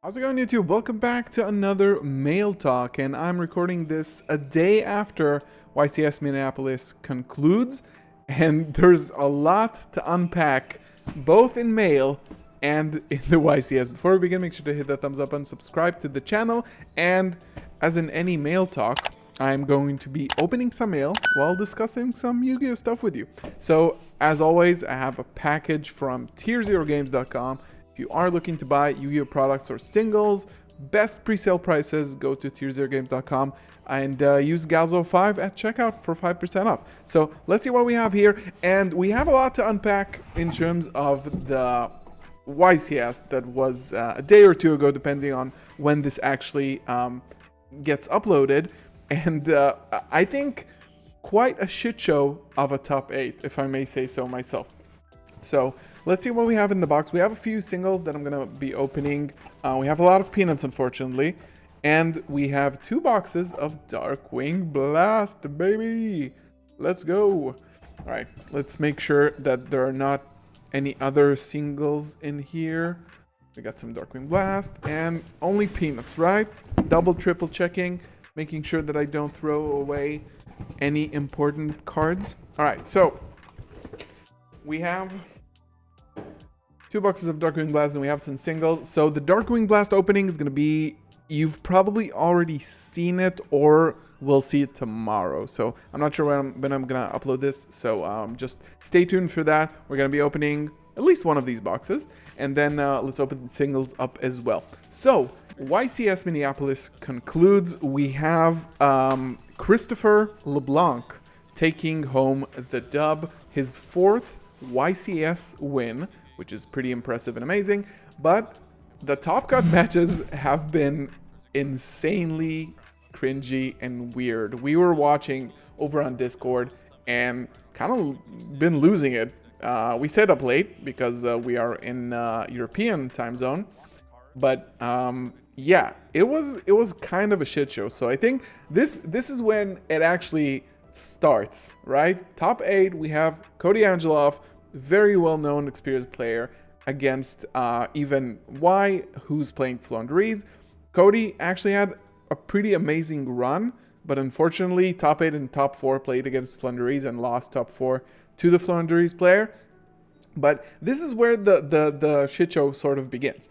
How's it going, YouTube? Welcome back to another Mail Talk, and I'm recording this a day after YCS Minneapolis concludes, and there's a lot to unpack, both in Mail and in the YCS. Before we begin, make sure to hit that thumbs up and subscribe to the channel, and as in any Mail Talk, I'm going to be opening some mail while discussing some Yu-Gi-Oh stuff with you. So, as always, I have a package from tierzerogames.com. If you are looking to buy Yu-Gi-Oh products or singles, best pre-sale prices, go to tierzerogames.com and use Galzo5 at checkout for 5% off. So let's see what we have here. And we have a lot to unpack in terms of the YCS that was a day or two ago, depending on when this actually gets uploaded. And I think quite a shit show of a top 8, if I may say so myself. So let's see what we have in the box. We have a few singles that I'm going to be opening. We have a lot of peanuts, unfortunately. And we have 2 boxes of Darkwing Blast, baby. Let's go. All right, let's make sure that there are not any other singles in here. We got some Darkwing Blast and only peanuts, right? Double, triple checking, making sure that I don't throw away any important cards. All right, so we have 2 boxes of Darkwing Blast, and we have some singles. So the Darkwing Blast opening is going to be, you've probably already seen it or will see it tomorrow. So I'm not sure when I'm going to upload this. So just stay tuned for that. We're going to be opening at least one of these boxes. And then let's open the singles up as well. So YCS Minneapolis concludes. We have Christopher LeBlanc taking home the dub. His 4th YCS win, which is pretty impressive and amazing, but the top cut matches have been insanely cringy and weird. We were watching over on Discord and kind of been losing it. We stayed up late because we are in European time zone, but yeah, it was kind of a shit show. So I think this is when it actually starts, right? Top 8, we have Cody Angelov, very well-known, experienced player, against even Y, who's playing Flandreese. Cody actually had a pretty amazing run, but unfortunately, top 8 and top 4 played against Flandreese and lost top 4 to the Flandreese player. But this is where the shit show sort of begins.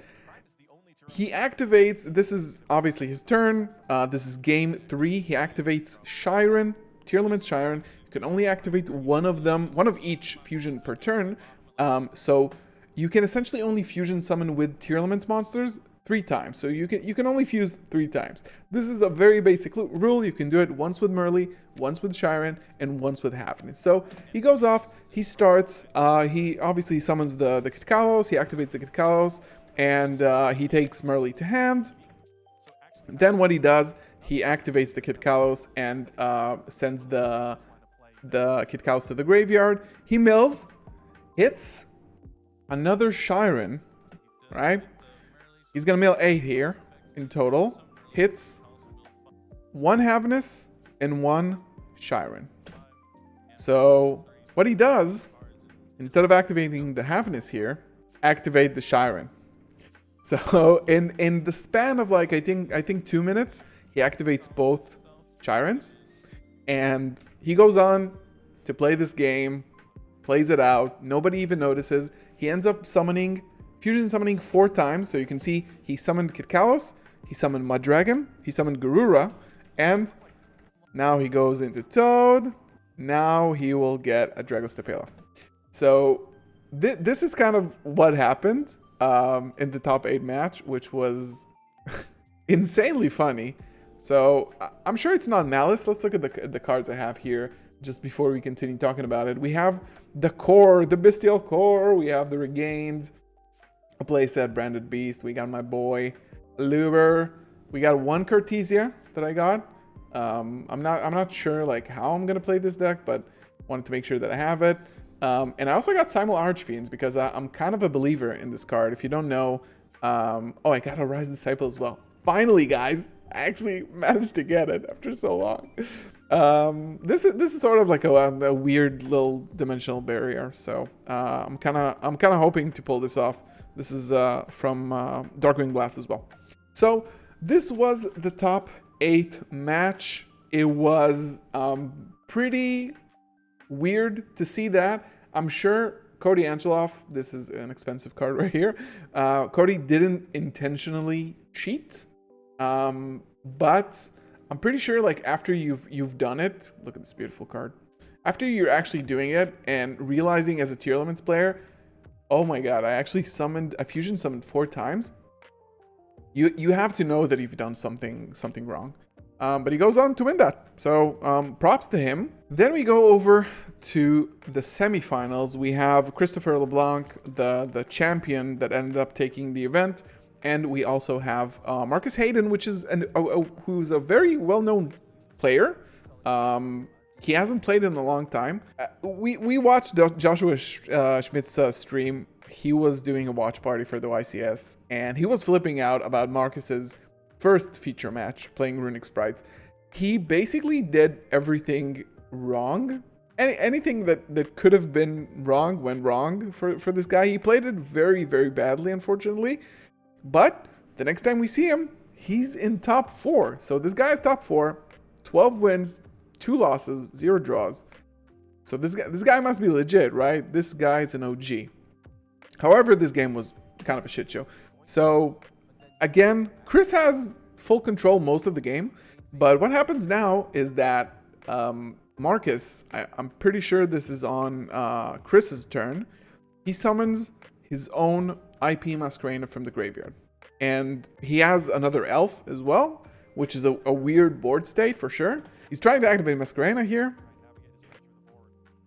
He activates, this is obviously his turn, this is game 3, he activates Shiren, Tier Limit Shiren. You can only activate one of them, one of each fusion per turn, so you can essentially only fusion summon with Tier Limits monsters 3 times, so you can only fuse 3 times. This is a very basic rule. You can do it once with Merly, once with Shiren, and once with Havnis. So he goes off, he starts, he obviously summons the Kitkalos, he activates the Kitkalos, and he takes Merly to hand. Then what he does, he activates the Kitkalos and sends the Kitkalos to the graveyard. He mills, hits another Shiren, right? He's gonna mill 8 here in total. Hits 1 Havnis and 1 Shiren. So what he does, instead of activating the Havnis here, activate the Shiren. So in the span of like I think 2 minutes, he activates both Shirens, and he goes on to play this game, plays it out. Nobody even notices. He ends up fusion summoning 4 times. So you can see he summoned Kitkalos, he summoned Mudragon, he summoned Garura, and now he goes into Toad. Now he will get a Dragostepela. So this is kind of what happened in the top 8 match, which was insanely funny. So I'm sure it's not malice. Let's look at the cards I have here just before we continue talking about it. We have the core, the Bestial Core. We have the Regained, a playset, Branded Beast. We got my boy Luber. We got 1 Cartesia that I got. I'm not sure like how I'm gonna play this deck, but wanted to make sure that I have it. And I also got Simul Archfiends because I'm kind of a believer in this card. If you don't know, oh, I got a Rise Disciple as well. Finally, guys, I actually managed to get it after so long. This is sort of like a weird little dimensional barrier. So I'm kind of hoping to pull this off. This is from Darkwing Blast as well. So this was the top 8 match. It was pretty weird to see that. I'm sure Cody Angeloff, this is an expensive card right here. Cody didn't intentionally cheat, but I'm pretty sure like after you've done it, look at this beautiful card. After you're actually doing it and realizing as a tier elements player, oh my god, I actually fusion summoned 4 times. You have to know that you've done something wrong. But he goes on to win that. So props to him. Then we go over to the semifinals. We have Christopher LeBlanc, the champion that ended up taking the event. And we also have Marcus Hayden, which is who's a very well-known player. He hasn't played in a long time. We watched Joshua Schmidt's stream. He was doing a watch party for the YCS, and he was flipping out about Marcus's first feature match playing Runic Sprites. He basically did everything wrong. Anything that could have been wrong went wrong for this guy. He played it very, very badly, unfortunately. But the next time we see him, he's in top 4. So this guy is top 4, 12 wins, 2 losses, 0 draws. So this guy must be legit, right? This guy is an OG. However, this game was kind of a shit show. So again, Chris has full control most of the game. But what happens now is that Marcus, I'm pretty sure this is on Chris's turn. He summons his own IP Masquerena from the graveyard. And he has another elf as well, which is a weird board state for sure. He's trying to activate Masquerena here.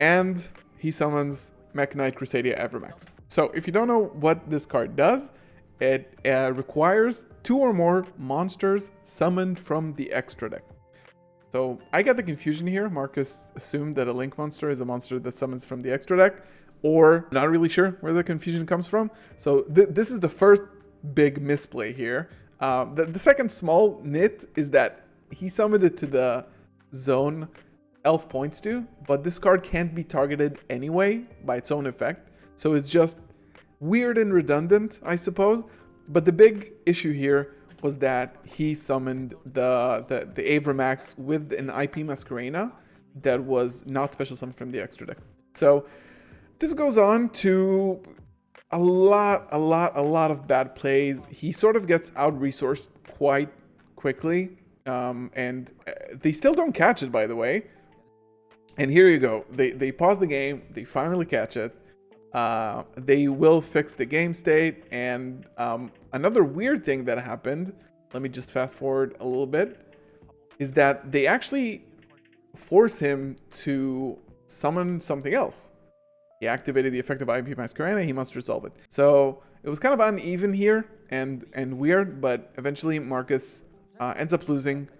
And he summons Mech Knight Crusadia Evermax. So if you don't know what this card does, it requires 2 or more monsters summoned from the extra deck. So I get the confusion here. Marcus assumed that a Link monster is a monster that summons from the extra deck, or not really sure where the confusion comes from. So this is the first big misplay here. The second small nit is that he summoned it to the zone elf points to, but this card can't be targeted anyway by its own effect. So it's just weird and redundant, I suppose. But the big issue here was that he summoned the Avramax with an IP Masquerena that was not special summoned from the extra deck. So this goes on to a lot of bad plays. He sort of gets out-resourced quite quickly. And they still don't catch it, by the way. And here you go. They pause the game. They finally catch it. They will fix the game state. And another weird thing that happened, let me just fast forward a little bit, is that they actually force him to summon something else. He activated the effect of IP Masquerena. He must resolve it. So it was kind of uneven here and weird, but eventually Marcus ends up losing.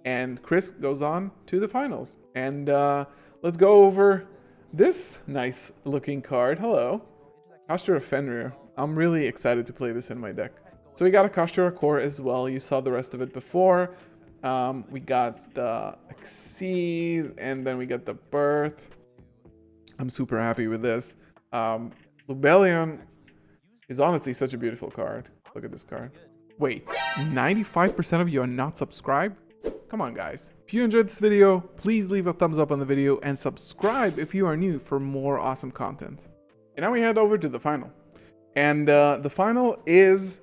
And Chris goes on to the finals. And let's go over this nice looking card. Hello. Kashtura Fenrir. I'm really excited to play this in my deck. So we got a Kashtura core as well. You saw the rest of it before. We got the Xyz, and then we got the Birth. I'm super happy with this. Lubellion is honestly such a beautiful card. Look at this card. Wait, 95% of you are not subscribed? Come on, guys. If you enjoyed this video, please leave a thumbs up on the video and subscribe if you are new for more awesome content. And now we head over to the final. And the final is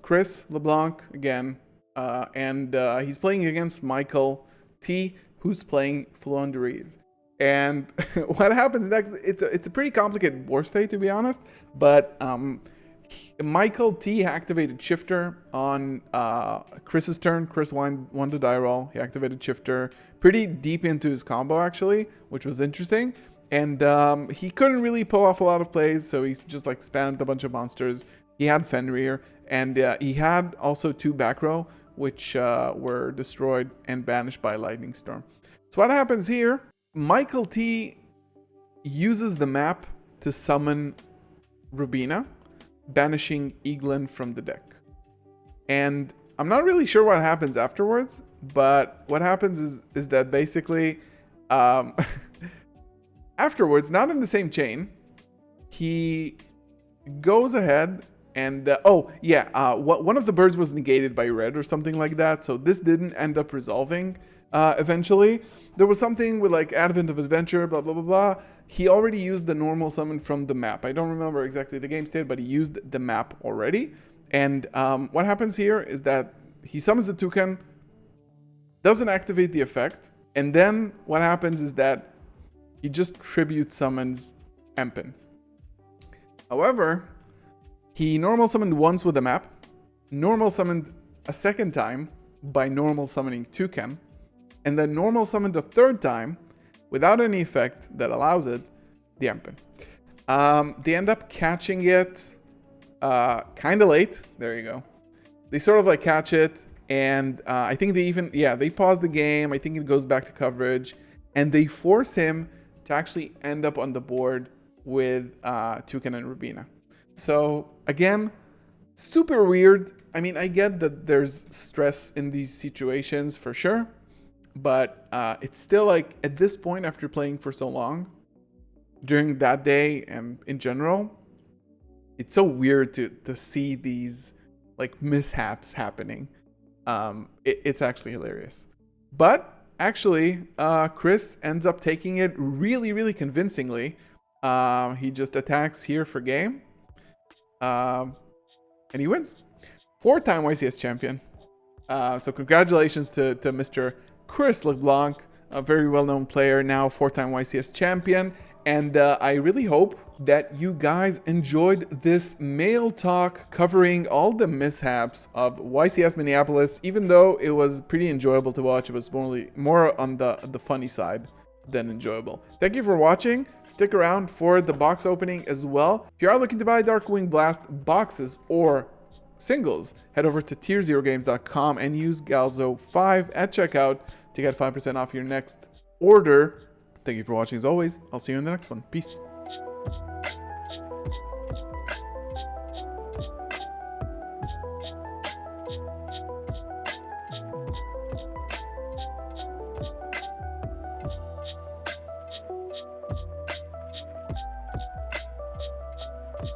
Chris LeBlanc again. And he's playing against Michael T, who's playing Fluandrees. And what happens next, it's a pretty complicated war state, to be honest. But Michael T activated Shifter on Chris's turn. Chris won the die roll. He activated Shifter pretty deep into his combo, actually, which was interesting. And he couldn't really pull off a lot of plays, so he just like spammed a bunch of monsters. He had Fenrir, and he had also 2 back row, which were destroyed and banished by Lightning Storm. So what happens here? Michael T uses the map to summon Rubina, banishing Eaglin from the deck. And I'm not really sure what happens afterwards, but what happens is that basically afterwards, not in the same chain, he goes ahead And one of the birds was negated by red or something like that, so this didn't end up resolving eventually. There was something with like Advent of Adventure, blah blah blah blah. He already used the normal summon from the map. I don't remember exactly the game state, but he used the map already. And what happens here is that he summons the toucan, doesn't activate the effect, and then what happens is that he just tribute summons Empin. However, he normal summoned once with the map, normal summoned a second time by normal summoning toucan, and then normal summoned a third time without any effect that allows it, the Empin. They end up catching it kind of late. There you go. They sort of like catch it, and I think they pause the game. I think it goes back to coverage, and they force him to actually end up on the board with Toucan and Rubina. So again, super weird. I mean, I get that there's stress in these situations for sure, but it's still like at this point, after playing for so long, during that day and in general, it's so weird to see these like mishaps happening. It's actually hilarious. But actually, Chris ends up taking it really, really convincingly. He just attacks here for game. And he wins. 4-time YCS champion. So congratulations to Mr. Chris LeBlanc, a very well-known player, now 4-time YCS champion. And I really hope that you guys enjoyed this mail talk covering all the mishaps of YCS Minneapolis. Even though it was pretty enjoyable to watch, it was more on the funny side than enjoyable. Thank you for watching. Stick around for the box opening as well. If you are looking to buy Darkwing Blast boxes or singles, head over to tier0games.com and use Galzo5 at checkout to get 5% off your next order. Thank you for watching as always. I'll see you in the next one. Peace.